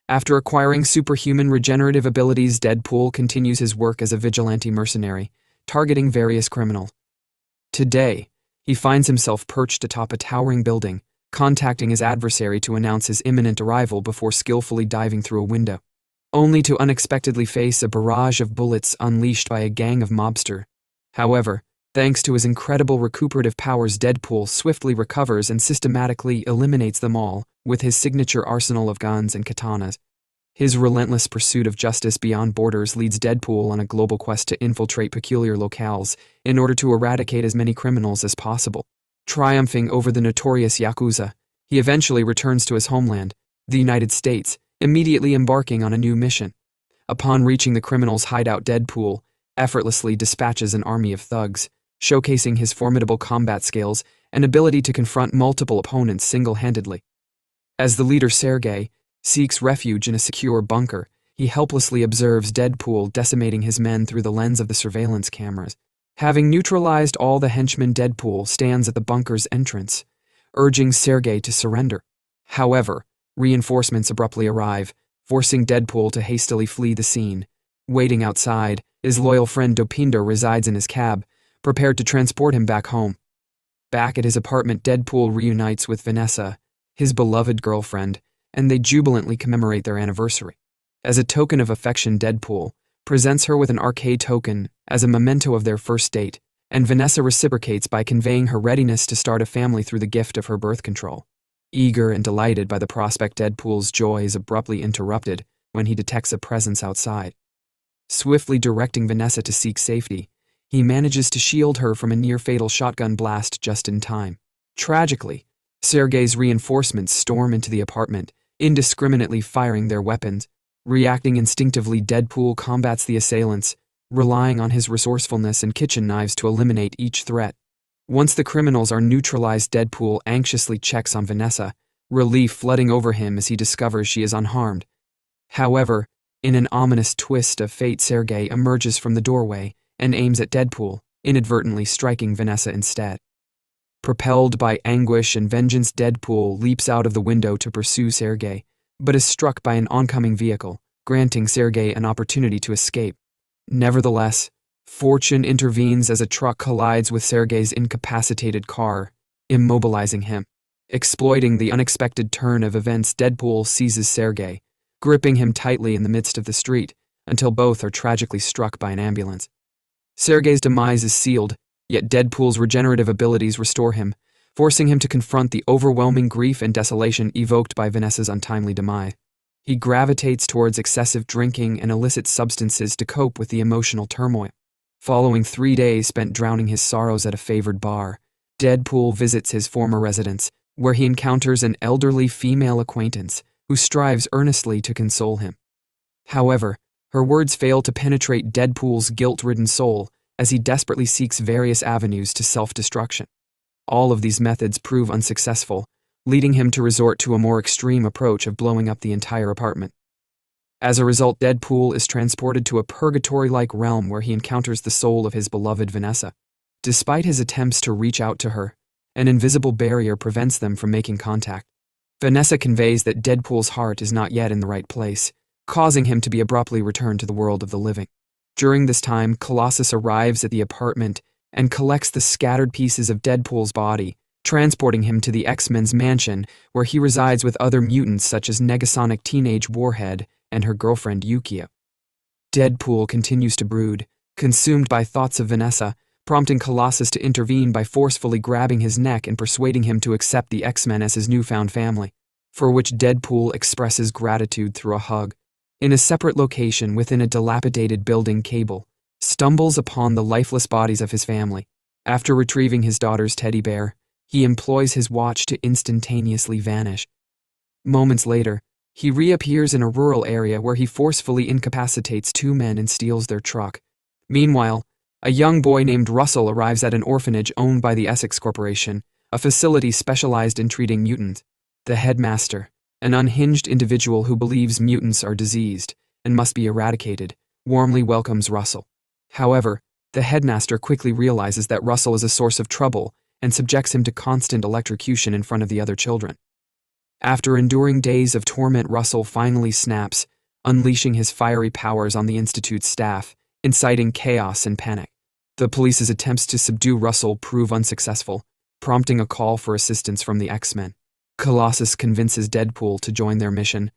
After acquiring superhuman regenerative abilities, Deadpool continues his work as a vigilante mercenary, targeting various criminals. Today, he finds himself perched atop a towering building, contacting his adversary to announce his imminent arrival before skillfully diving through a window, only to unexpectedly face a barrage of bullets unleashed by a gang of mobsters. However, thanks to his incredible recuperative powers, Deadpool swiftly recovers and systematically eliminates them all with his signature arsenal of guns and katanas. His relentless pursuit of justice beyond borders leads Deadpool on a global quest to infiltrate peculiar locales in order to eradicate as many criminals as possible. Triumphing over the notorious Yakuza, he eventually returns to his homeland, the United States, immediately embarking on a new mission. Upon reaching the criminals' hideout, Deadpool effortlessly dispatches an army of thugs, showcasing his formidable combat skills and ability to confront multiple opponents single-handedly. As the leader Sergei seeks refuge in a secure bunker, he helplessly observes Deadpool decimating his men through the lens of the surveillance cameras. Having neutralized all the henchmen, Deadpool stands at the bunker's entrance, urging Sergei to surrender. However, reinforcements abruptly arrive, forcing Deadpool to hastily flee the scene. Waiting outside, his loyal friend Dopinder resides in his cab, prepared to transport him back home. Back at his apartment, Deadpool reunites with Vanessa, his beloved girlfriend, and they jubilantly commemorate their anniversary. As a token of affection, Deadpool presents her with an arcade token as a memento of their first date, and Vanessa reciprocates by conveying her readiness to start a family through the gift of her birth control. Eager and delighted by the prospect, Deadpool's joy is abruptly interrupted when he detects a presence outside. Swiftly directing Vanessa to seek safety, he manages to shield her from a near-fatal shotgun blast just in time. Tragically, Sergei's reinforcements storm into the apartment, indiscriminately firing their weapons. Reacting instinctively, Deadpool combats the assailants, relying on his resourcefulness and kitchen knives to eliminate each threat. Once the criminals are neutralized, Deadpool anxiously checks on Vanessa, relief flooding over him as he discovers she is unharmed. However, in an ominous twist of fate, Sergei emerges from the doorway and aims at Deadpool, inadvertently striking Vanessa instead. Propelled by anguish and vengeance, Deadpool leaps out of the window to pursue Sergei, but is struck by an oncoming vehicle, granting Sergei an opportunity to escape. Nevertheless, fortune intervenes as a truck collides with Sergei's incapacitated car, immobilizing him. Exploiting the unexpected turn of events, Deadpool seizes Sergei, gripping him tightly in the midst of the street, until both are tragically struck by an ambulance. Sergei's demise is sealed, yet Deadpool's regenerative abilities restore him, forcing him to confront the overwhelming grief and desolation evoked by Vanessa's untimely demise. He gravitates towards excessive drinking and illicit substances to cope with the emotional turmoil. Following 3 days spent drowning his sorrows at a favored bar, Deadpool visits his former residence, where he encounters an elderly female acquaintance who strives earnestly to console him. However, her words fail to penetrate Deadpool's guilt-ridden soul as he desperately seeks various avenues to self-destruction. All of these methods prove unsuccessful, leading him to resort to a more extreme approach of blowing up the entire apartment. As a result, Deadpool is transported to a purgatory-like realm where he encounters the soul of his beloved Vanessa. Despite his attempts to reach out to her, an invisible barrier prevents them from making contact. Vanessa conveys that Deadpool's heart is not yet in the right place, causing him to be abruptly returned to the world of the living. During this time, Colossus arrives at the apartment and collects the scattered pieces of Deadpool's body, transporting him to the X-Men's mansion, where he resides with other mutants such as Negasonic Teenage Warhead and her girlfriend Yukio. Deadpool continues to brood, consumed by thoughts of Vanessa, prompting Colossus to intervene by forcefully grabbing his neck and persuading him to accept the X-Men as his newfound family, for which Deadpool expresses gratitude through a hug. In a separate location within a dilapidated building, Cable stumbles upon the lifeless bodies of his family. After retrieving his daughter's teddy bear, he employs his watch to instantaneously vanish. Moments later, he reappears in a rural area where he forcefully incapacitates 2 men and steals their truck. Meanwhile, a young boy named Russell arrives at an orphanage owned by the Essex Corporation, a facility specialized in treating mutants. The headmaster, an unhinged individual who believes mutants are diseased and must be eradicated, warmly welcomes Russell. However, the headmaster quickly realizes that Russell is a source of trouble and subjects him to constant electrocution in front of the other children. After enduring days of torment, Russell finally snaps, unleashing his fiery powers on the Institute's staff, inciting chaos and panic. The police's attempts to subdue Russell prove unsuccessful, prompting a call for assistance from the X-Men. Colossus convinces Deadpool to join their mission,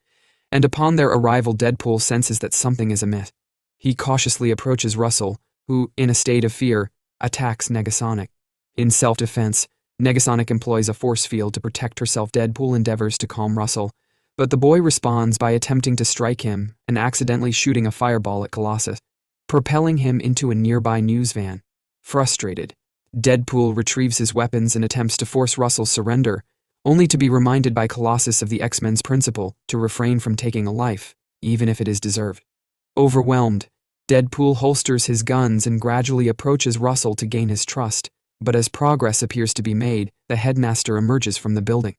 and upon their arrival, Deadpool senses that something is amiss. He cautiously approaches Russell, who, in a state of fear, attacks Negasonic. In self-defense, Negasonic employs a force field to protect herself. Deadpool endeavors to calm Russell, but the boy responds by attempting to strike him and accidentally shooting a fireball at Colossus, propelling him into a nearby news van. Frustrated, Deadpool retrieves his weapons and attempts to force Russell's surrender, only to be reminded by Colossus of the X-Men's principle to refrain from taking a life, even if it is deserved. Overwhelmed, Deadpool holsters his guns and gradually approaches Russell to gain his trust, but as progress appears to be made, the headmaster emerges from the building.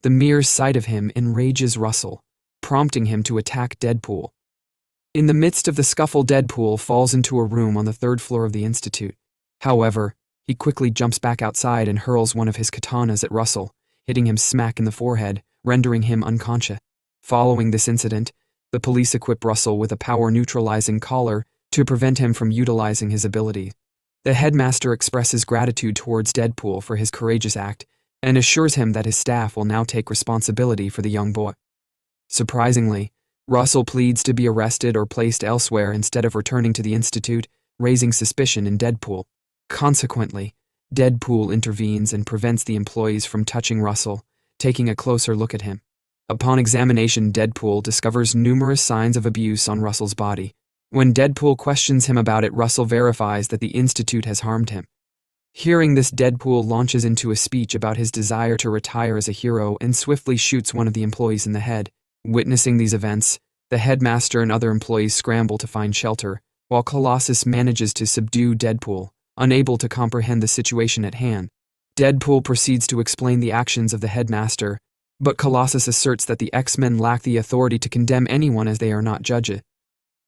The mere sight of him enrages Russell, prompting him to attack Deadpool. In the midst of the scuffle, Deadpool falls into a room on the 3rd floor of the Institute. However, he quickly jumps back outside and hurls one of his katanas at Russell, hitting him smack in the forehead, rendering him unconscious. Following this incident, the police equip Russell with a power-neutralizing collar to prevent him from utilizing his ability. The headmaster expresses gratitude towards Deadpool for his courageous act and assures him that his staff will now take responsibility for the young boy. Surprisingly, Russell pleads to be arrested or placed elsewhere instead of returning to the Institute, raising suspicion in Deadpool. Consequently, Deadpool intervenes and prevents the employees from touching Russell, taking a closer look at him. Upon examination, Deadpool discovers numerous signs of abuse on Russell's body. When Deadpool questions him about it, Russell verifies that the Institute has harmed him. Hearing this, Deadpool launches into a speech about his desire to retire as a hero and swiftly shoots one of the employees in the head. Witnessing these events, the headmaster and other employees scramble to find shelter, while Colossus manages to subdue Deadpool, unable to comprehend the situation at hand. Deadpool proceeds to explain the actions of the headmaster, but Colossus asserts that the X-Men lack the authority to condemn anyone as they are not judges.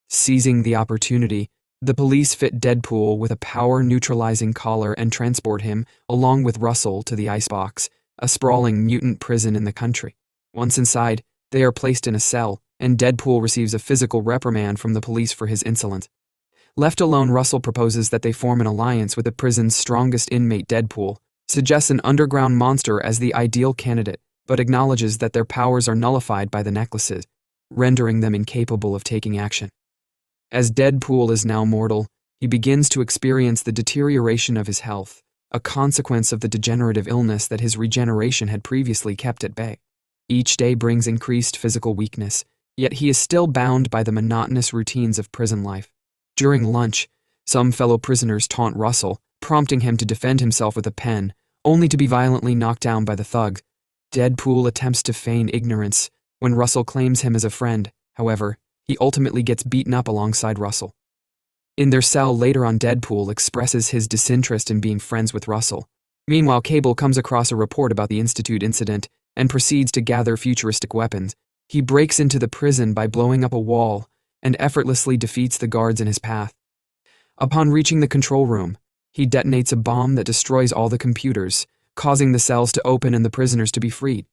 Seizing the opportunity, the police fit Deadpool with a power-neutralizing collar and transport him, along with Russell, to the Icebox, a sprawling mutant prison in the country. Once inside, they are placed in a cell, and Deadpool receives a physical reprimand from the police for his insolence. Left alone, Russell proposes that they form an alliance with the prison's strongest inmate. Deadpool suggests an underground monster as the ideal candidate, but acknowledges that their powers are nullified by the necklaces, rendering them incapable of taking action. As Deadpool is now mortal, he begins to experience the deterioration of his health, a consequence of the degenerative illness that his regeneration had previously kept at bay. Each day brings increased physical weakness, yet he is still bound by the monotonous routines of prison life. During lunch, some fellow prisoners taunt Russell, prompting him to defend himself with a pen, only to be violently knocked down by the thugs. Deadpool attempts to feign ignorance when Russell claims him as a friend. However, he ultimately gets beaten up alongside Russell. In their cell later on, Deadpool expresses his disinterest in being friends with Russell. Meanwhile, Cable comes across a report about the Institute incident and proceeds to gather futuristic weapons. He breaks into the prison by blowing up a wall and effortlessly defeats the guards in his path. Upon reaching the control room, he detonates a bomb that destroys all the computers, causing the cells to open and the prisoners to be freed.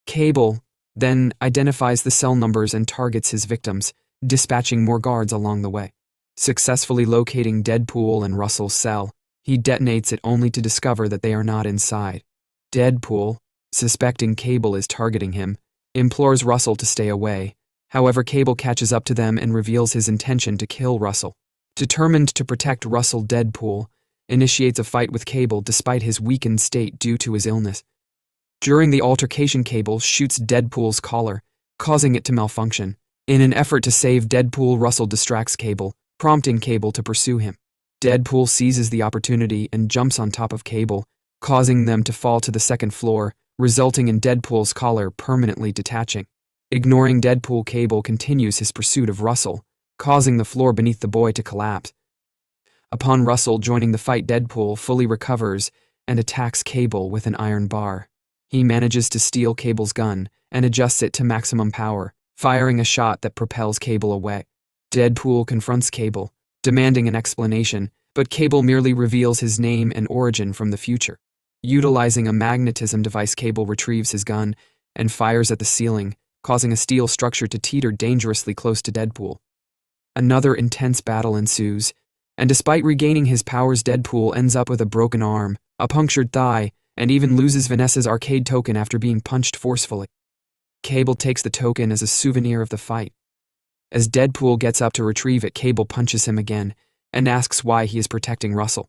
Cable then identifies the cell numbers and targets his victims, dispatching more guards along the way. Successfully locating Deadpool and Russell's cell, he detonates it only to discover that they are not inside. Deadpool, suspecting Cable is targeting him, implores Russell to stay away. However, Cable catches up to them and reveals his intention to kill Russell. Determined to protect Russell, Deadpool initiates a fight with Cable despite his weakened state due to his illness. During the altercation, Cable shoots Deadpool's collar, causing it to malfunction. In an effort to save Deadpool, Russell distracts Cable, prompting Cable to pursue him. Deadpool seizes the opportunity and jumps on top of Cable, causing them to fall to the 2nd floor, resulting in Deadpool's collar permanently detaching. Ignoring Deadpool, Cable continues his pursuit of Russell, causing the floor beneath the boy to collapse. Upon Russell joining the fight, Deadpool fully recovers and attacks Cable with an iron bar. He manages to steal Cable's gun and adjusts it to maximum power, firing a shot that propels Cable away. Deadpool confronts Cable, demanding an explanation, but Cable merely reveals his name and origin from the future. Utilizing a magnetism device, Cable retrieves his gun and fires at the ceiling, causing a steel structure to teeter dangerously close to Deadpool. Another intense battle ensues, and despite regaining his powers, Deadpool ends up with a broken arm, a punctured thigh, and even loses Vanessa's arcade token after being punched forcefully. Cable takes the token as a souvenir of the fight. As Deadpool gets up to retrieve it, Cable punches him again and asks why he is protecting Russell.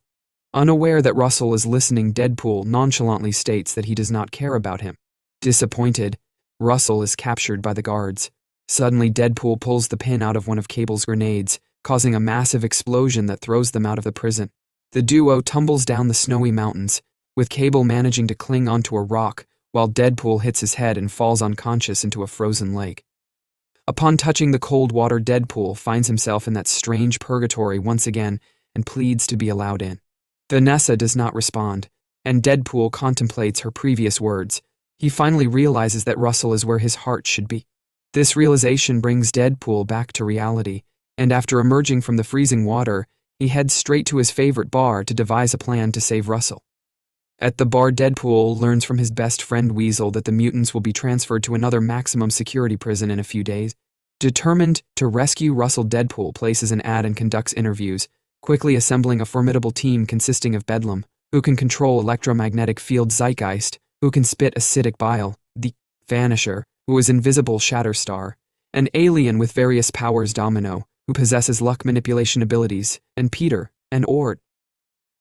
Unaware that Russell is listening, Deadpool nonchalantly states that he does not care about him. Disappointed, Russell is captured by the guards. Suddenly, Deadpool pulls the pin out of one of Cable's grenades, causing a massive explosion that throws them out of the prison. The duo tumbles down the snowy mountains, with Cable managing to cling onto a rock, while Deadpool hits his head and falls unconscious into a frozen lake. Upon touching the cold water, Deadpool finds himself in that strange purgatory once again and pleads to be allowed in. Vanessa does not respond, and Deadpool contemplates her previous words. He finally realizes that Russell is where his heart should be. This realization brings Deadpool back to reality, and after emerging from the freezing water, he heads straight to his favorite bar to devise a plan to save Russell. At the bar, Deadpool learns from his best friend Weasel that the mutants will be transferred to another maximum security prison in a few days. Determined to rescue Russell, Deadpool places an ad and conducts interviews, quickly assembling a formidable team consisting of Bedlam, who can control electromagnetic field, Zeitgeist, who can spit acidic bile, the Vanisher, who is invisible, Shatterstar, an alien with various powers, Domino, who possesses luck manipulation abilities, and Peter, an Ord.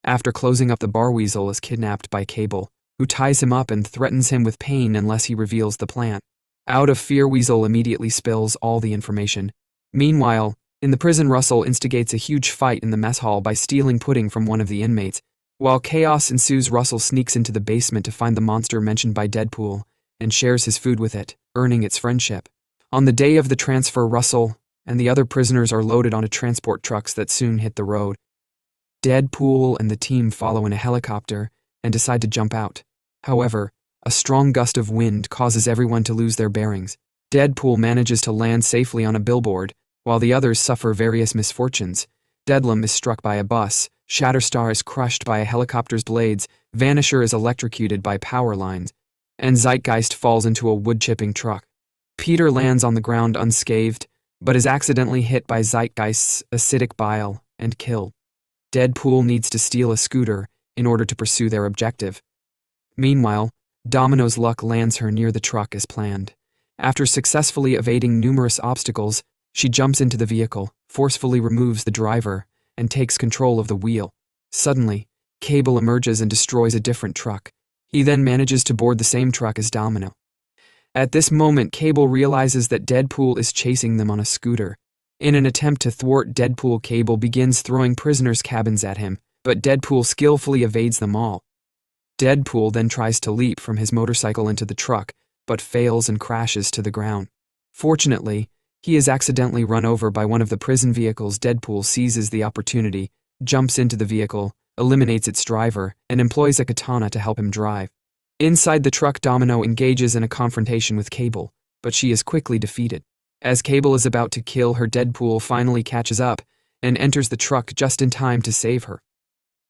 After closing up the bar, Weasel is kidnapped by Cable, who ties him up and threatens him with pain unless he reveals the plan. Out of fear, Weasel immediately spills all the information. Meanwhile, in the prison, Russell instigates a huge fight in the mess hall by stealing pudding from one of the inmates. While chaos ensues, Russell sneaks into the basement to find the monster mentioned by Deadpool and shares his food with it, earning its friendship. On the day of the transfer, Russell and the other prisoners are loaded onto transport trucks that soon hit the road. Deadpool and the team follow in a helicopter and decide to jump out. However, a strong gust of wind causes everyone to lose their bearings. Deadpool manages to land safely on a billboard, while the others suffer various misfortunes. Bedlam is struck by a bus, Shatterstar is crushed by a helicopter's blades, Vanisher is electrocuted by power lines, and Zeitgeist falls into a wood-chipping truck. Peter lands on the ground unscathed, but is accidentally hit by Zeitgeist's acidic bile and killed. Deadpool needs to steal a scooter in order to pursue their objective. Meanwhile, Domino's luck lands her near the truck as planned. After successfully evading numerous obstacles, she jumps into the vehicle, forcefully removes the driver, and takes control of the wheel. Suddenly, Cable emerges and destroys a different truck. He then manages to board the same truck as Domino. At this moment, Cable realizes that Deadpool is chasing them on a scooter. In an attempt to thwart Deadpool, Cable begins throwing prisoners' cabins at him, but Deadpool skillfully evades them all. Deadpool then tries to leap from his motorcycle into the truck, but fails and crashes to the ground. Fortunately, he is accidentally run over by one of the prison vehicles. Deadpool seizes the opportunity, jumps into the vehicle, eliminates its driver, and employs a katana to help him drive. Inside the truck, Domino engages in a confrontation with Cable, but she is quickly defeated. As Cable is about to kill her, Deadpool finally catches up and enters the truck just in time to save her.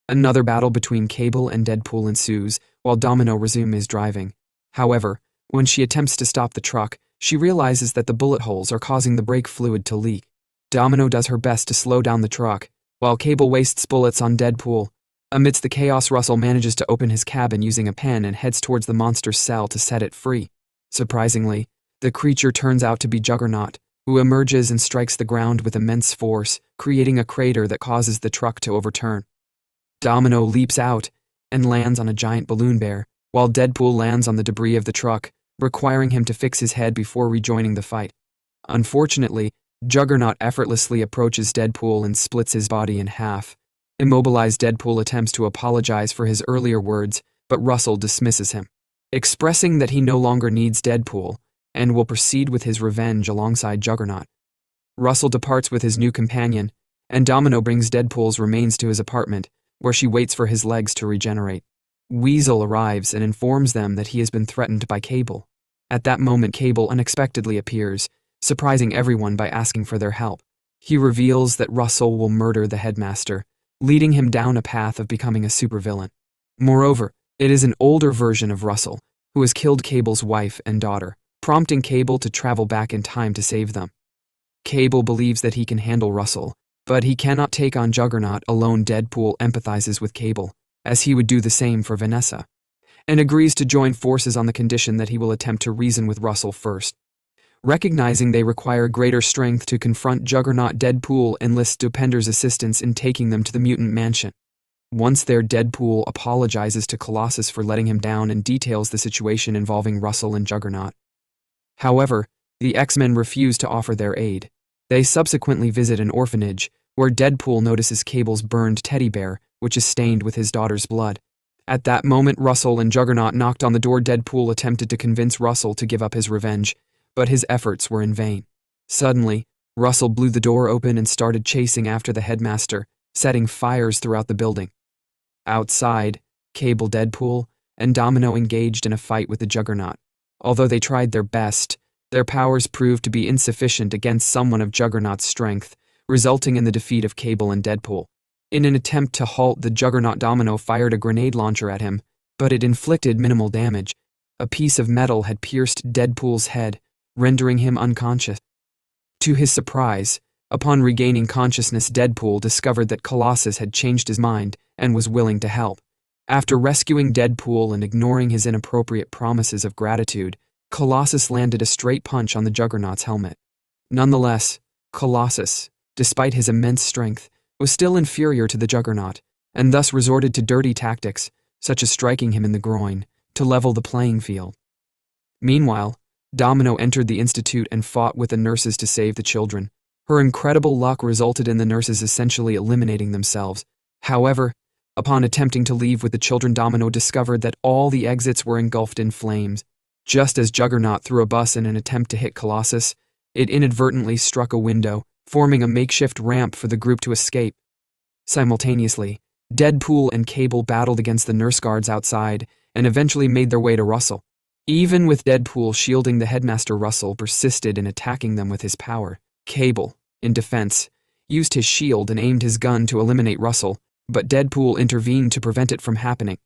Another battle between Cable and Deadpool ensues while Domino resumes driving. However, when she attempts to stop the truck, she realizes that the bullet holes are causing the brake fluid to leak. Domino does her best to slow down the truck, while Cable wastes bullets on Deadpool. Amidst the chaos, Russell manages to open his cabin using a pen and heads towards the monster's cell to set it free. Surprisingly, the creature turns out to be Juggernaut, who emerges and strikes the ground with immense force, creating a crater that causes the truck to overturn. Domino leaps out and lands on a giant balloon bear, while Deadpool lands on the debris of the truck, requiring him to fix his head before rejoining the fight. Unfortunately, Juggernaut effortlessly approaches Deadpool and splits his body in half. Immobilized, Deadpool attempts to apologize for his earlier words, but Russell dismisses him, expressing that he no longer needs Deadpool and will proceed with his revenge alongside Juggernaut. Russell departs with his new companion, and Domino brings Deadpool's remains to his apartment, where she waits for his legs to regenerate. Weasel arrives and informs them that he has been threatened by Cable. At that moment, Cable unexpectedly appears, surprising everyone by asking for their help. He reveals that Russell will murder the headmaster, leading him down a path of becoming a supervillain. Moreover, it is an older version of Russell, who has killed Cable's wife and daughter, prompting Cable to travel back in time to save them. Cable believes that he can handle Russell, but he cannot take on Juggernaut alone. Deadpool empathizes with Cable, as he would do the same for Vanessa, and agrees to join forces on the condition that he will attempt to reason with Russell first. Recognizing they require greater strength to confront Juggernaut, Deadpool enlists Dopender's assistance in taking them to the mutant mansion. Once there, Deadpool apologizes to Colossus for letting him down and details the situation involving Russell and Juggernaut. However, the X-Men refuse to offer their aid. They subsequently visit an orphanage, where Deadpool notices Cable's burned teddy bear, which is stained with his daughter's blood. At that moment, Russell and Juggernaut knocked on the door. Deadpool attempted to convince Russell to give up his revenge, but his efforts were in vain. Suddenly, Russell blew the door open and started chasing after the headmaster, setting fires throughout the building. Outside, Cable, Deadpool, and Domino engaged in a fight with the Juggernaut. Although they tried their best, their powers proved to be insufficient against someone of Juggernaut's strength, resulting in the defeat of Cable and Deadpool. In an attempt to halt the Juggernaut, Domino fired a grenade launcher at him, but it inflicted minimal damage. A piece of metal had pierced Deadpool's head, rendering him unconscious. To his surprise, upon regaining consciousness, Deadpool discovered that Colossus had changed his mind and was willing to help. After rescuing Deadpool and ignoring his inappropriate promises of gratitude, Colossus landed a straight punch on the Juggernaut's helmet. Nonetheless, Colossus, despite his immense strength, was still inferior to the Juggernaut, and thus resorted to dirty tactics, such as striking him in the groin, to level the playing field. Meanwhile, Domino entered the institute and fought with the nurses to save the children. Her incredible luck resulted in the nurses essentially eliminating themselves. However, upon attempting to leave with the children, Domino discovered that all the exits were engulfed in flames. Just as Juggernaut threw a bus in an attempt to hit Colossus, it inadvertently struck a window, forming a makeshift ramp for the group to escape. Simultaneously, Deadpool and Cable battled against the nurse guards outside and eventually made their way to Russell. Even with Deadpool shielding the headmaster, Russell persisted in attacking them with his power. Cable, in defense, used his shield and aimed his gun to eliminate Russell, but Deadpool intervened to prevent it from happening.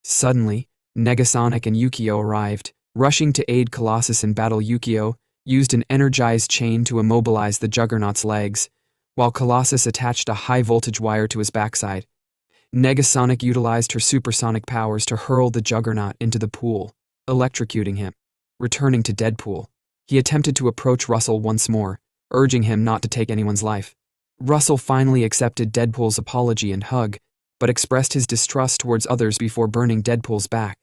Suddenly, Negasonic and Yukio arrived, rushing to aid Colossus in battle. Yukio used an energized chain to immobilize the Juggernaut's legs, while Colossus attached a high-voltage wire to his backside. Negasonic utilized her supersonic powers to hurl the Juggernaut into the pool, electrocuting him. Returning to Deadpool, he attempted to approach Russell once more, urging him not to take anyone's life. Russell finally accepted Deadpool's apology and hug, but expressed his distrust towards others before burning Deadpool's back.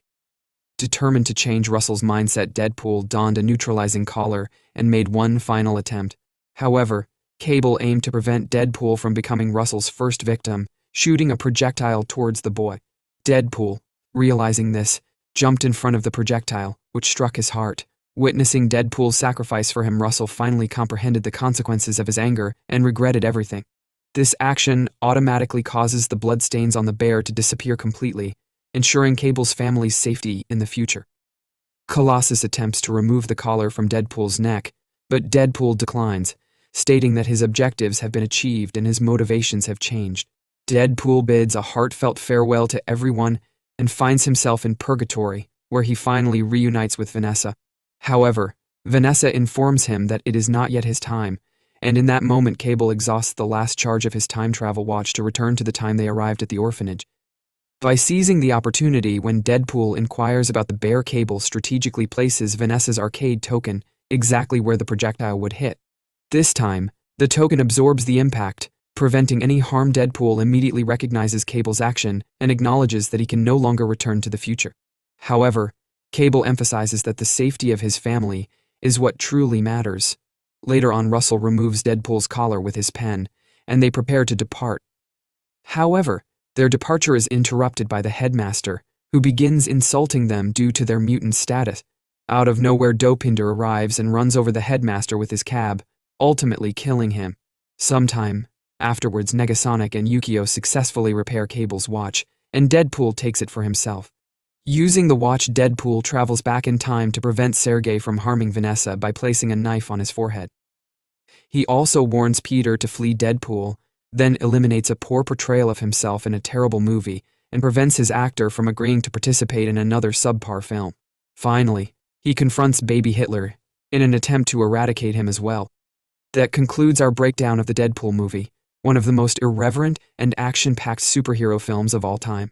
Determined to change Russell's mindset, Deadpool donned a neutralizing collar and made one final attempt. However, Cable aimed to prevent Deadpool from becoming Russell's first victim, shooting a projectile towards the boy. Deadpool, realizing this, jumped in front of the projectile, which struck his heart. Witnessing Deadpool's sacrifice for him, Russell finally comprehended the consequences of his anger and regretted everything. This action automatically causes the bloodstains on the bear to disappear completely, ensuring Cable's family's safety in the future. Colossus attempts to remove the collar from Deadpool's neck, but Deadpool declines, stating that his objectives have been achieved and his motivations have changed. Deadpool bids a heartfelt farewell to everyone and finds himself in purgatory, where he finally reunites with Vanessa. However, Vanessa informs him that it is not yet his time, and in that moment Cable exhausts the last charge of his time travel watch to return to the time they arrived at the orphanage. By seizing the opportunity when Deadpool inquires about the bear, Cable strategically places Vanessa's arcade token exactly where the projectile would hit. This time, the token absorbs the impact, preventing any harm. Deadpool immediately recognizes Cable's action and acknowledges that he can no longer return to the future. However, Cable emphasizes that the safety of his family is what truly matters. Later on, Russell removes Deadpool's collar with his pen, and they prepare to depart. However, their departure is interrupted by the headmaster, who begins insulting them due to their mutant status. Out of nowhere, Dopinder arrives and runs over the headmaster with his cab, ultimately killing him. Sometime afterwards, Negasonic and Yukio successfully repair Cable's watch, and Deadpool takes it for himself. Using the watch, Deadpool travels back in time to prevent Sergei from harming Vanessa by placing a knife on his forehead. He also warns Peter to flee Deadpool, then eliminates a poor portrayal of himself in a terrible movie and prevents his actor from agreeing to participate in another subpar film. Finally, he confronts baby Hitler in an attempt to eradicate him as well. That concludes our breakdown of the Deadpool movie, one of the most irreverent and action-packed superhero films of all time.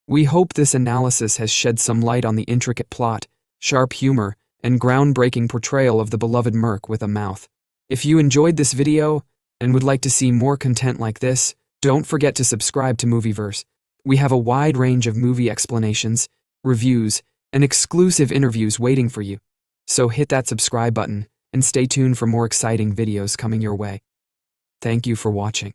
We hope this analysis has shed some light on the intricate plot, sharp humor, and groundbreaking portrayal of the beloved Merc with a mouth. If you enjoyed this video and would like to see more content like this, don't forget to subscribe to Movieverse. We have a wide range of movie explanations, reviews, and exclusive interviews waiting for you. So hit that subscribe button and stay tuned for more exciting videos coming your way. Thank you for watching.